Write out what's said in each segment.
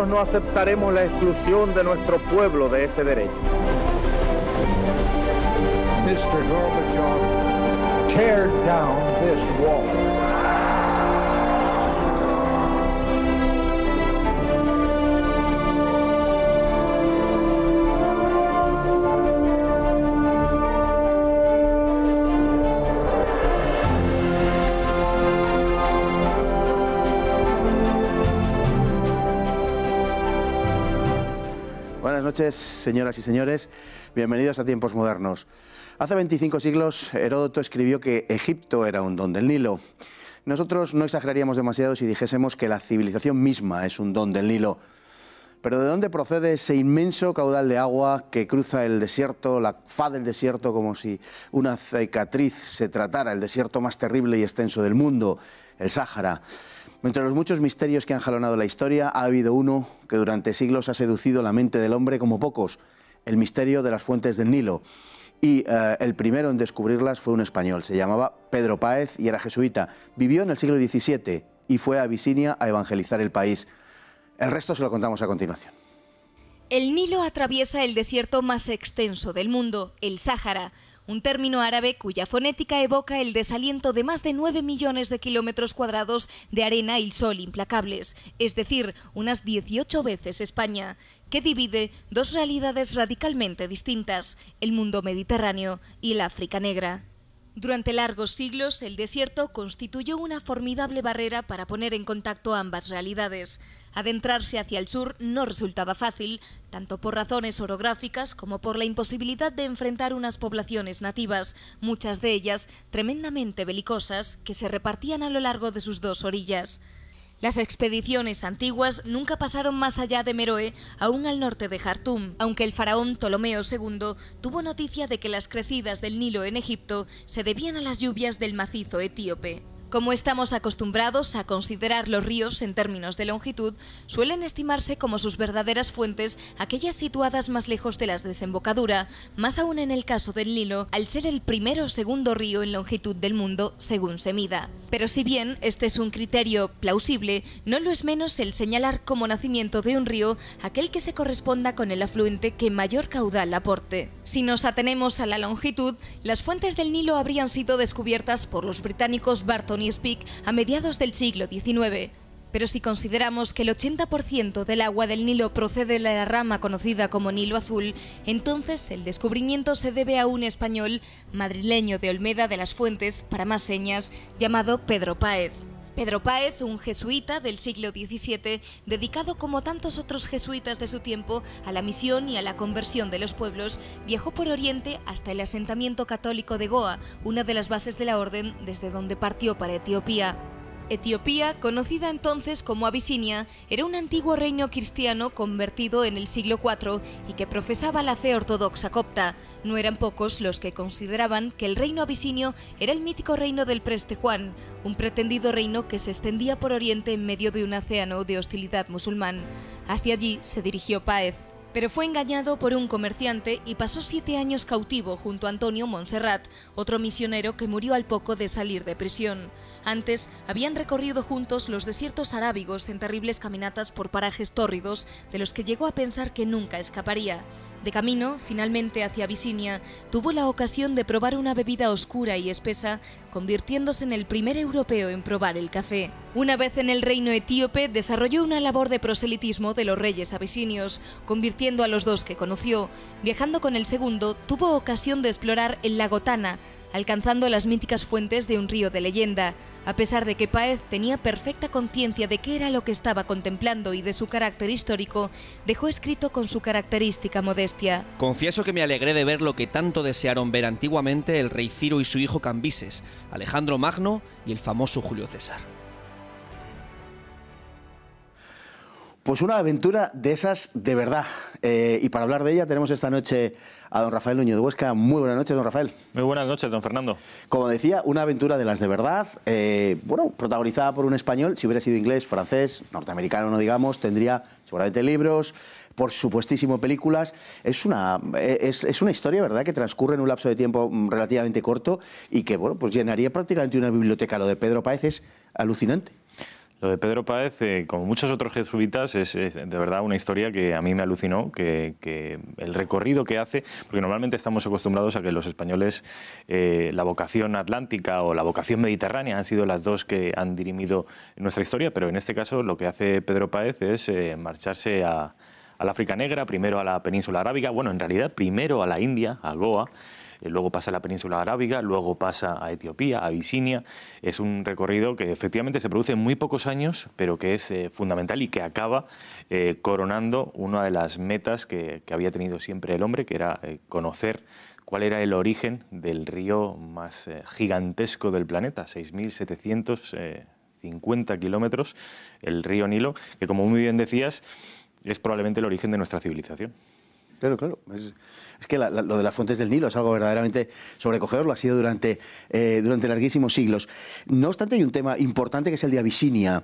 nosotros no aceptaremos la exclusión de nuestro pueblo de ese derecho. Mr. Gorbachev, tear down this wall. Buenas noches, señoras y señores. Bienvenidos a Tiempos Modernos. Hace 25 siglos, Heródoto escribió que Egipto era un don del Nilo. Nosotros no exageraríamos demasiado si dijésemos que la civilización misma es un don del Nilo. Pero ¿de dónde procede ese inmenso caudal de agua que cruza el desierto, la faz del desierto, como si una cicatriz se tratara, el desierto más terrible y extenso del mundo, el Sáhara? Entre los muchos misterios que han jalonado la historia, ha habido uno que durante siglos ha seducido la mente del hombre como pocos, el misterio de las fuentes del Nilo. Y el primero en descubrirlas fue un español, se llamaba Pedro Páez y era jesuita. Vivió en el siglo XVII y fue a Abisinia a evangelizar el país. El resto se lo contamos a continuación. El Nilo atraviesa el desierto más extenso del mundo, el Sáhara, un término árabe cuya fonética evoca el desaliento de más de 9 millones de kilómetros cuadrados de arena y sol implacables, es decir, unas 18 veces España, que divide dos realidades radicalmente distintas, el mundo mediterráneo y el África negra. Durante largos siglos, el desierto constituyó una formidable barrera para poner en contacto ambas realidades. Adentrarse hacia el sur no resultaba fácil, tanto por razones orográficas como por la imposibilidad de enfrentar unas poblaciones nativas, muchas de ellas tremendamente belicosas, que se repartían a lo largo de sus dos orillas. Las expediciones antiguas nunca pasaron más allá de Meroe, aún al norte de Jartum, aunque el faraón Ptolomeo II tuvo noticia de que las crecidas del Nilo en Egipto se debían a las lluvias del macizo etíope. Como estamos acostumbrados a considerar los ríos en términos de longitud, suelen estimarse como sus verdaderas fuentes aquellas situadas más lejos de las desembocadura, más aún en el caso del Nilo, al ser el primero o segundo río en longitud del mundo, según se mida. Pero si bien este es un criterio plausible, no lo es menos el señalar como nacimiento de un río aquel que se corresponda con el afluente que mayor caudal aporte. Si nos atenemos a la longitud, las fuentes del Nilo habrían sido descubiertas por los británicos Barton y Speke a mediados del siglo XIX. Pero si consideramos que el 80% del agua del Nilo procede de la rama conocida como Nilo Azul, entonces el descubrimiento se debe a un español, madrileño de Olmeda de las Fuentes, para más señas, llamado Pedro Páez. Pedro Páez, un jesuita del siglo XVII, dedicado como tantos otros jesuitas de su tiempo a la misión y a la conversión de los pueblos, viajó por Oriente hasta el asentamiento católico de Goa, una de las bases de la orden desde donde partió para Etiopía. Etiopía, conocida entonces como Abisinia, era un antiguo reino cristiano convertido en el siglo IV y que profesaba la fe ortodoxa copta. No eran pocos los que consideraban que el reino abisinio era el mítico reino del Preste Juan, un pretendido reino que se extendía por Oriente en medio de un océano de hostilidad musulmán. Hacia allí se dirigió Páez, pero fue engañado por un comerciante y pasó 7 años cautivo junto a Antonio Montserrat, otro misionero que murió al poco de salir de prisión. Antes habían recorrido juntos los desiertos arábigos en terribles caminatas por parajes tórridos de los que llegó a pensar que nunca escaparía. De camino, finalmente hacia Abisinia, tuvo la ocasión de probar una bebida oscura y espesa, convirtiéndose en el primer europeo en probar el café. Una vez en el reino etíope, desarrolló una labor de proselitismo de los reyes abisinios, convirtiendo a los dos que conoció. Viajando con el segundo, tuvo ocasión de explorar el lago Tana, alcanzando las míticas fuentes de un río de leyenda. A pesar de que Páez tenía perfecta conciencia de qué era lo que estaba contemplando y de su carácter histórico, dejó escrito con su característica modestia: confieso que me alegré de ver lo que tanto desearon ver antiguamente el rey Ciro y su hijo Cambises, Alejandro Magno y el famoso Julio César. Pues una aventura de esas de verdad. Y para hablar de ella tenemos esta noche a don Rafael Núñez de Huesca. Muy buenas noches, don Rafael. Muy buenas noches, don Fernando. Como decía, una aventura de las de verdad, bueno, protagonizada por un español. Si hubiera sido inglés, francés, norteamericano, no digamos, tendría seguramente libros, por supuestísimo películas. Es una historia, ¿verdad?, que transcurre en un lapso de tiempo relativamente corto y que, bueno, pues llenaría prácticamente una biblioteca. Lo de Pedro Páez es alucinante. Lo de Pedro Páez, como muchos otros jesuitas, es de verdad una historia que a mí me alucinó, que el recorrido que hace, porque normalmente estamos acostumbrados a que los españoles la vocación atlántica o la vocación mediterránea han sido las dos que han dirimido nuestra historia, pero en este caso lo que hace Pedro Páez es marcharse al África Negra, primero a la península arábiga, bueno, en realidad primero a la India, a Goa, luego pasa a la península arábiga, luego pasa a Etiopía, a Abisinia. Es un recorrido que efectivamente se produce en muy pocos años, pero que es fundamental y que acaba coronando una de las metas que había tenido siempre el hombre, que era conocer cuál era el origen del río más gigantesco del planeta, 6.750 kilómetros, el río Nilo, que como muy bien decías, es probablemente el origen de nuestra civilización. Claro, claro. Es que lo de las fuentes del Nilo es algo verdaderamente sobrecogedor, lo ha sido durante larguísimos siglos. No obstante, hay un tema importante que es el de Abisinia.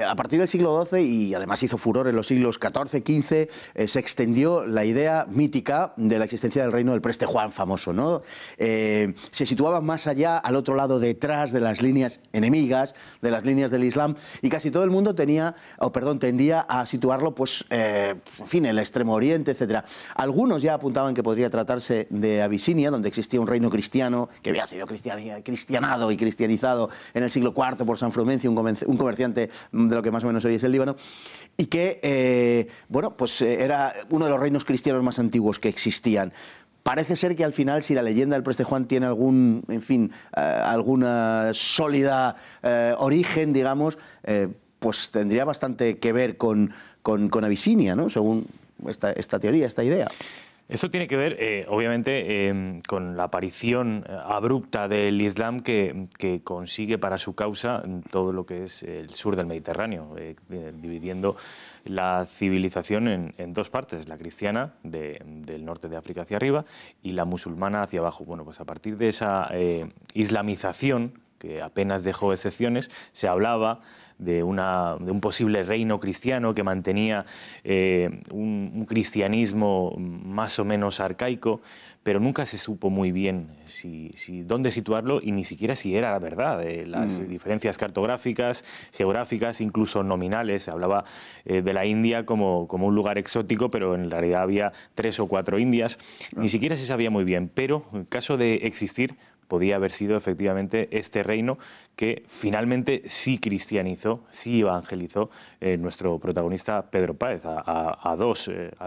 A partir del siglo XII, y además hizo furor en los siglos XIV, XV, se extendió la idea mítica de la existencia del reino del Preste Juan famoso, ¿no? Se situaba más allá, al otro lado, detrás de las líneas enemigas, de las líneas del Islam, y casi todo el mundo tendía a situarlo, pues, en fin, en el Extremo Oriente, etcétera. Algunos ya apuntaban que podría tratarse de Abisinia, donde existía un reino cristiano que había sido cristianado y cristianizado en el siglo IV por San Frumencio, un comerciante de lo que más o menos hoy es el Líbano, y que, bueno, pues era uno de los reinos cristianos más antiguos que existían. Parece ser que al final, si la leyenda del Preste Juan tiene algún, en fin, alguna sólida origen, digamos, pues tendría bastante que ver con Abisinia, ¿no? Según esta teoría, esta idea. Esto tiene que ver, obviamente, con la aparición abrupta del Islam que consigue para su causa todo lo que es el sur del Mediterráneo, dividiendo la civilización en dos partes, la cristiana del norte de África hacia arriba y la musulmana hacia abajo. Bueno, pues a partir de esa islamización, que apenas dejó excepciones, se hablaba de un posible reino cristiano que mantenía un cristianismo más o menos arcaico, pero nunca se supo muy bien dónde situarlo y ni siquiera si era la verdad. Las diferencias cartográficas, geográficas, incluso nominales. Se hablaba de la India como un lugar exótico, pero en realidad había 3 o 4 Indias. Ni siquiera se sabía muy bien, pero en caso de existir, podía haber sido efectivamente este reino que finalmente sí cristianizó, sí evangelizó nuestro protagonista Pedro Páez, a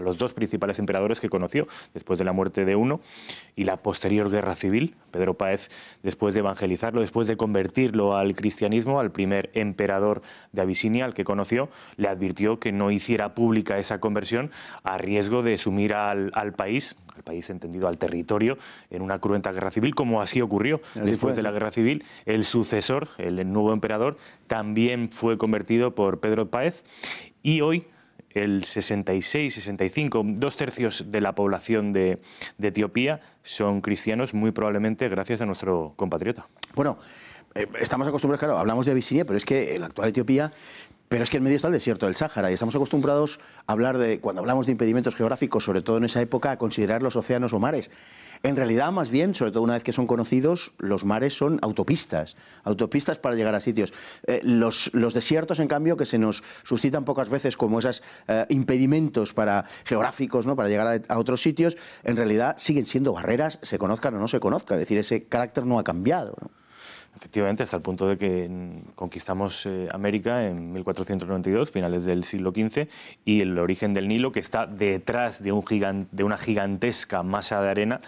los dos principales emperadores que conoció después de la muerte de uno y la posterior guerra civil. Pedro Páez, después de evangelizarlo, después de convertirlo al cristianismo, al primer emperador de Abisinia, al que conoció, le advirtió que no hiciera pública esa conversión a riesgo de sumir al país entendido al territorio, en una cruenta guerra civil, como así ocurrió. Después de la guerra civil, el sucesor, el nuevo emperador, también fue convertido por Pedro Páez, y hoy el 66-65, 2/3 de la población de Etiopía son cristianos, muy probablemente gracias a nuestro compatriota. Bueno, estamos acostumbrados, claro, hablamos de Abisinia, pero es que la actual Etiopía... Pero es que en medio está el desierto del Sáhara y estamos acostumbrados a hablar cuando hablamos de impedimentos geográficos, sobre todo en esa época, a considerar los océanos o mares. En realidad, más bien, sobre todo una vez que son conocidos, los mares son autopistas para llegar a sitios. Los desiertos, en cambio, que se nos suscitan pocas veces como esos impedimentos geográficos, ¿no?, para llegar a otros sitios, en realidad siguen siendo barreras, se conozcan o no se conozcan. Es decir, ese carácter no ha cambiado, ¿no? Efectivamente, hasta el punto de que conquistamos América en 1492, finales del siglo XV, y el origen del Nilo, que está detrás de una gigantesca masa de arena,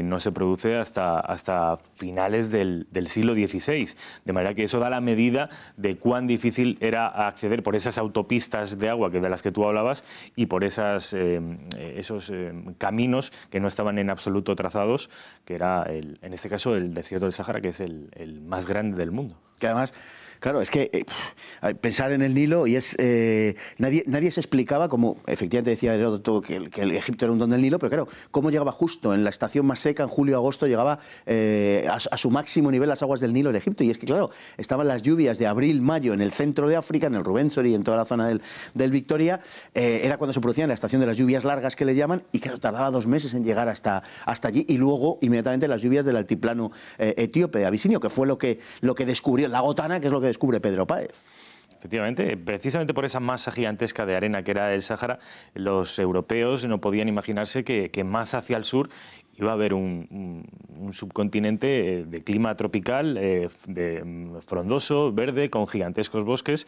no se produce hasta finales del siglo XVI. De manera que eso da la medida de cuán difícil era acceder por esas autopistas de agua de las que tú hablabas y por esos caminos que no estaban en absoluto trazados, que era, en este caso, el desierto del Sáhara, que es el más grande del mundo. Que además, claro, es que pensar en el Nilo, y nadie se explicaba, como efectivamente decía Heródoto, que el Egipto era un don del Nilo, pero claro, cómo llegaba justo en la estación más seca, en julio-agosto, llegaba a su máximo nivel las aguas del Nilo en Egipto. Y es que, claro, estaban las lluvias de abril-mayo en el centro de África, en el Rubensori y en toda la zona del Victoria. Era cuando se producía la estación de las lluvias largas, que le llaman, y claro, tardaba 2 meses en llegar hasta allí, y luego inmediatamente las lluvias del altiplano etíope de Abisinio, que fue lo que descubrió la Gotana, que es lo que descubre Pedro Páez. Efectivamente, precisamente por esa masa gigantesca de arena que era el Sáhara, los europeos no podían imaginarse que más hacia el sur iba a haber un subcontinente de clima tropical, frondoso, verde, con gigantescos bosques.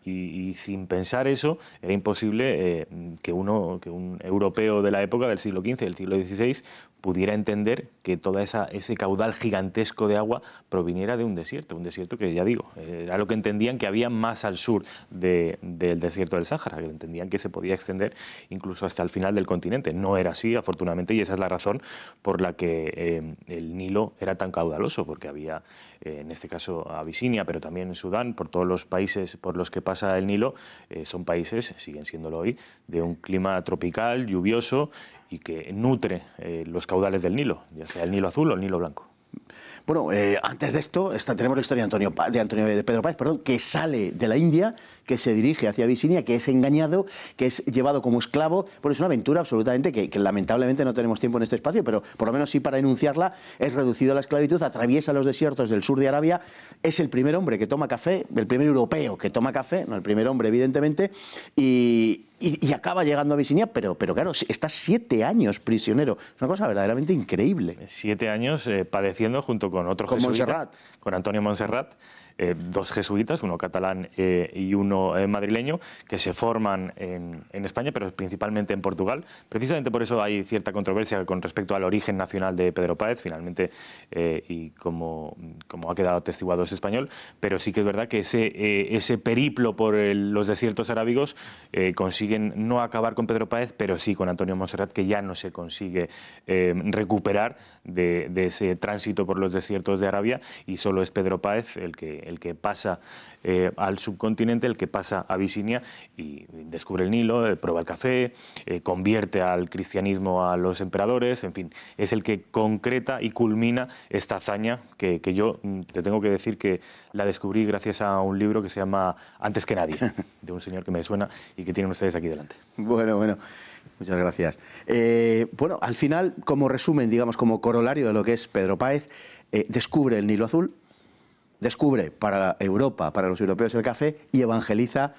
Y sin pensar eso, era imposible que un europeo de la época, del siglo XV, del siglo XVI, pudiera entender que todo ese caudal gigantesco de agua proviniera de un desierto que, ya digo, era lo que entendían que había más al sur del desierto del Sáhara, que entendían que se podía extender incluso hasta el final del continente. No era así, afortunadamente, y esa es la razón por la que el Nilo era tan caudaloso, porque había, en este caso, Abisinia, pero también en Sudán, por todos los países por los que pasa el Nilo, son países, siguen siéndolo hoy, de un clima tropical, lluvioso, y que nutre los caudales del Nilo, ya sea el Nilo azul o el Nilo blanco. Bueno, antes de esto tenemos la historia de Pedro Páez, que sale de la India, que se dirige hacia Abisinia, que es engañado, que es llevado como esclavo. Bueno, es una aventura absolutamente que lamentablemente no tenemos tiempo en este espacio, pero por lo menos sí para enunciarla. Es reducido a la esclavitud, atraviesa los desiertos del sur de Arabia, es el primer hombre que toma café, el primer europeo que toma café, no el primer hombre evidentemente, y acaba llegando a Abisinia, pero claro, está 7 años prisionero. Es una cosa verdaderamente increíble. 7 años padeciendo junto con otro jesuita, Montserrat. Con Antonio Montserrat, 2 jesuitas, uno catalán y uno madrileño, que se forman en España, pero principalmente en Portugal. Precisamente por eso hay cierta controversia con respecto al origen nacional de Pedro Páez, finalmente, y como ha quedado atestiguado, es español, pero sí que es verdad que ese periplo por los desiertos arábigos consiguen no acabar con Pedro Páez, pero sí con Antonio Montserrat, que ya no se consigue recuperar de ese tránsito por los desiertos de Arabia, y solo es Pedro Páez el que pasa al subcontinente, el que pasa a Abisinia y descubre el Nilo, prueba el café, convierte al cristianismo a los emperadores, en fin, es el que concreta y culmina esta hazaña que yo te tengo que decir que la descubrí gracias a un libro que se llama Antes que nadie, de un señor que me suena y que tienen ustedes aquí delante. Bueno, muchas gracias. Bueno, al final, como resumen, digamos, como corolario de lo que es Pedro Páez, descubre el Nilo azul, descubre para Europa, para los europeos el café, y evangeliza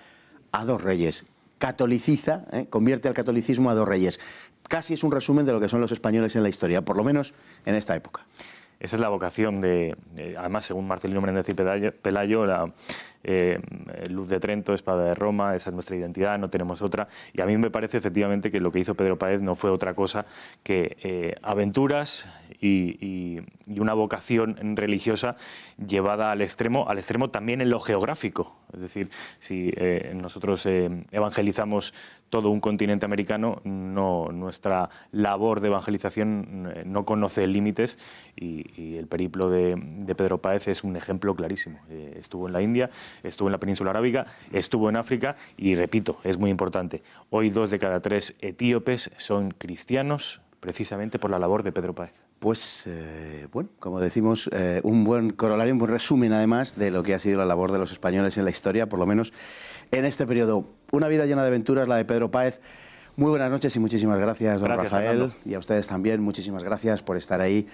a 2 reyes. Catoliciza, convierte al catolicismo a 2 reyes. Casi es un resumen de lo que son los españoles en la historia, por lo menos en esta época. Esa es la vocación además, según Marcelino Menéndez y Pelayo, la Luz de Trento, Espada de Roma, esa es nuestra identidad, no tenemos otra. Y a mí me parece efectivamente que lo que hizo Pedro Páez no fue otra cosa que aventuras y una vocación religiosa llevada al extremo también en lo geográfico. Es decir, si nosotros evangelizamos todo un continente americano, nuestra labor de evangelización no conoce límites, y el periplo de Pedro Páez es un ejemplo clarísimo. Estuvo en la India, estuvo en la península arábiga, estuvo en África, y repito, es muy importante, hoy 2 de cada 3 etíopes son cristianos precisamente por la labor de Pedro Páez. Pues, bueno, como decimos, un buen corolario, un buen resumen además de lo que ha sido la labor de los españoles en la historia, por lo menos en este periodo. Una vida llena de aventuras, la de Pedro Páez. Muy buenas noches y muchísimas gracias, don Rafael, Fernando. Y a ustedes también, muchísimas gracias por estar ahí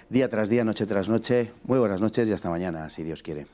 día tras día, noche tras noche. Muy buenas noches y hasta mañana, si Dios quiere.